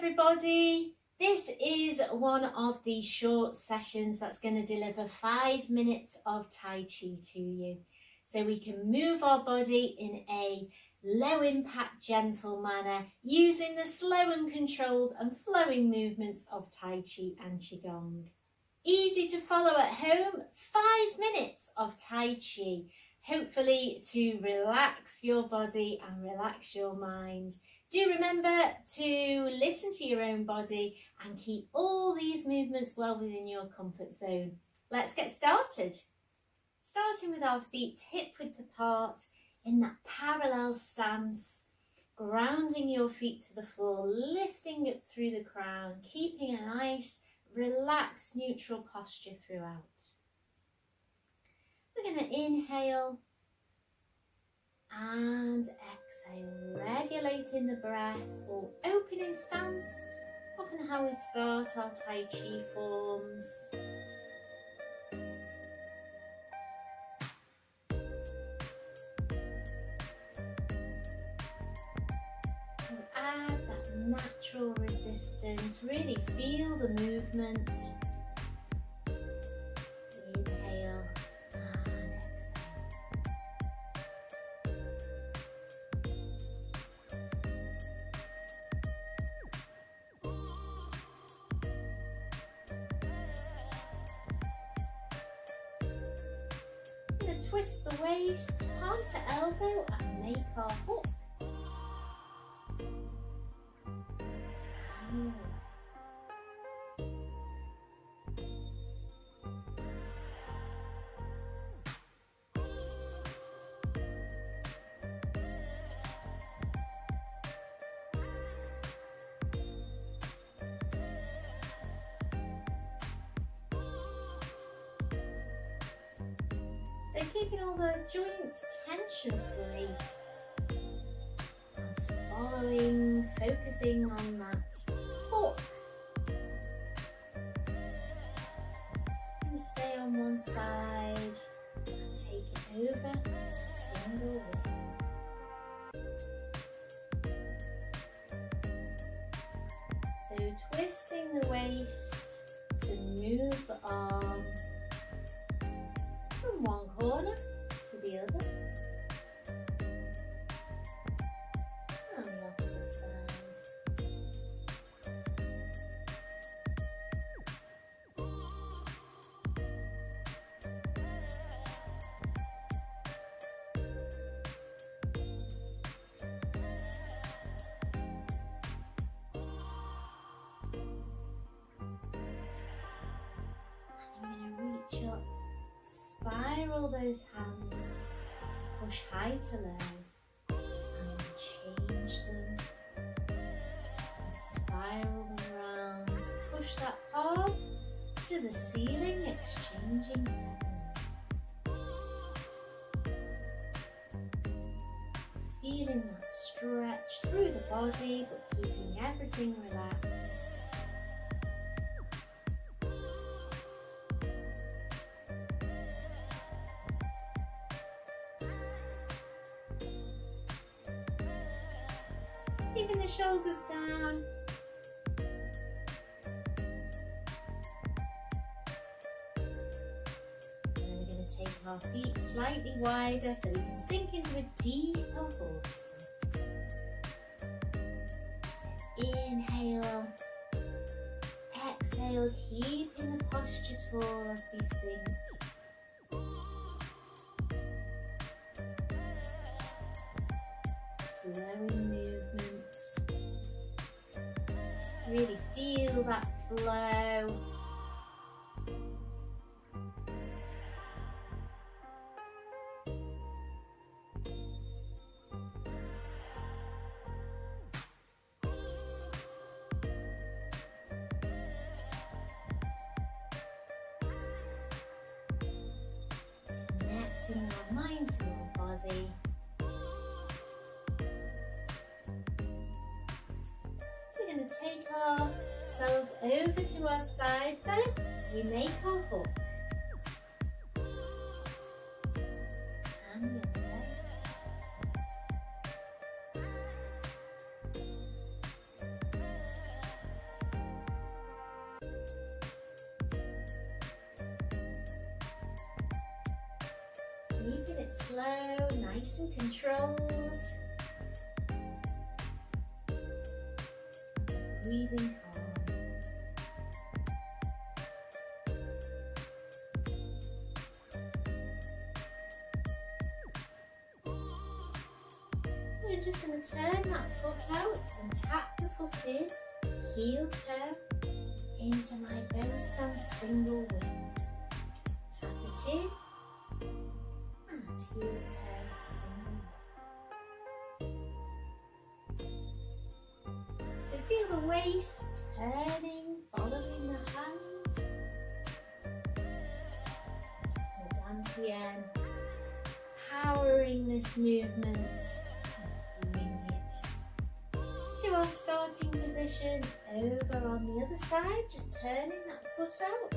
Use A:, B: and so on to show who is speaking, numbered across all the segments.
A: everybody. This is one of the short sessions that's going to deliver 5 minutes of Tai Chi to you. So we can move our body in a low impact, gentle manner using the slow and controlled and flowing movements of Tai Chi and QiGong. Easy to follow at home, 5 minutes of Tai Chi, hopefully to relax your body and relax your mind. Do remember to listen to your own body and keep all these movements well within your comfort zone. Let's get started. Starting with our feet hip width apart in that parallel stance, grounding your feet to the floor, lifting up through the crown, keeping a nice, relaxed, neutral posture throughout. We're going to inhale and exhale, regulating the breath or opening stance, often how we start our Tai Chi forms. So add that natural resistance, really feel the movement. Inhale and exhale. We're going to twist the waist, palm to elbow, and make our hook. So keeping all the joints tension free and following, focusing on that hook. And stay on one side and take it over to single wing. So twisting the waist to move the arm from one corner to the other and the opposite side. And I'm going to reach up, spiral those hands to push high to low and change them and spiral them round, push that palm to the ceiling, exchanging heaven. Feeling that stretch through the body but keeping everything relaxed. Keeping the shoulders down. And then we're going to take our feet slightly wider so we can sink into a deeper hold stance. Inhale, exhale, keeping the posture tall as we sink. Flowing movements. Really feel that flow. Connecting our mind to our body. Take ourselves over to our side bend as we make our hook. And the other way. it slow, nice and controlled. Breathing calm. So we're just going to turn that foot out and tap the foot in, heel toe into my bow stance single wing. Tap it in and heel toe single wing. So feel the waist turning, following the hand. The dantian powering this movement. Bring it to our starting position. Over on the other side, just turning that foot out.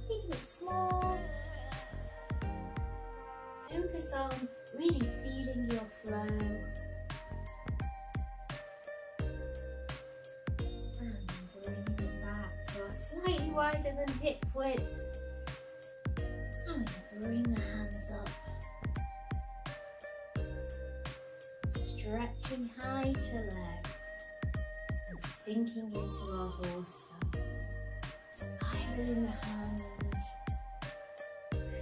A: Keeping it small. Focus on really feeling your flow. Slightly wider than hip width. I'm going to bring the hands up. Stretching high to low and sinking into our horse stance. Spiraling the hand,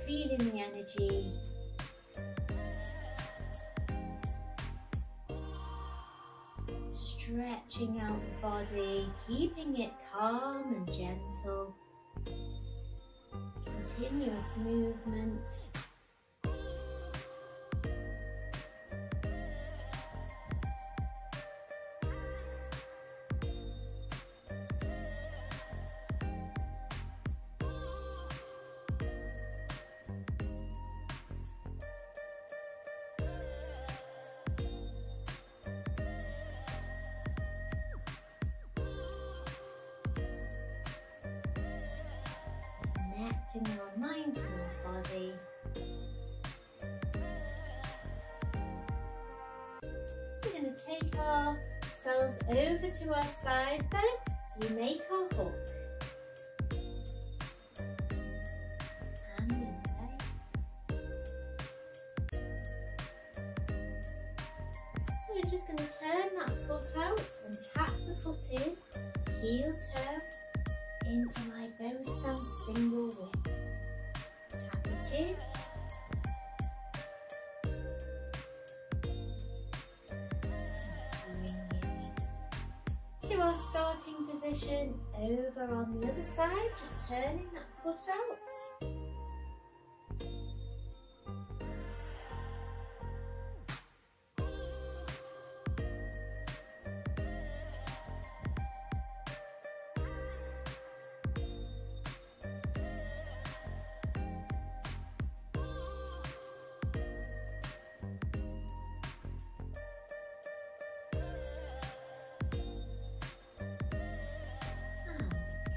A: feeling the energy. Stretching out the body, keeping it calm and gentle. Continuous movement. Connecting our mind to our body. So we're going to take ourselves over to our side then. So we make our hook. And in there. So we're just going to turn that foot out and tap the foot in, heel toe into my bow stance single wing. Tap it in. Bring it to our starting position. Over on the other side, just turning that foot out.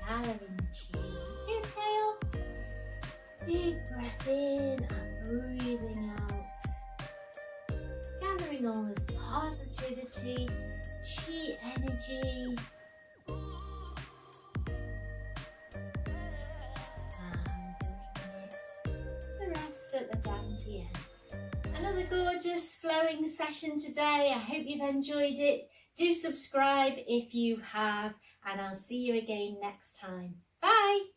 A: Gathering the chi. Inhale, big breath in and breathing out. Gathering all this positivity, chi energy. And bring it to rest at the dantian. Another gorgeous flowing session today. I hope you've enjoyed it. Do subscribe if you have. And I'll see you again next time. Bye!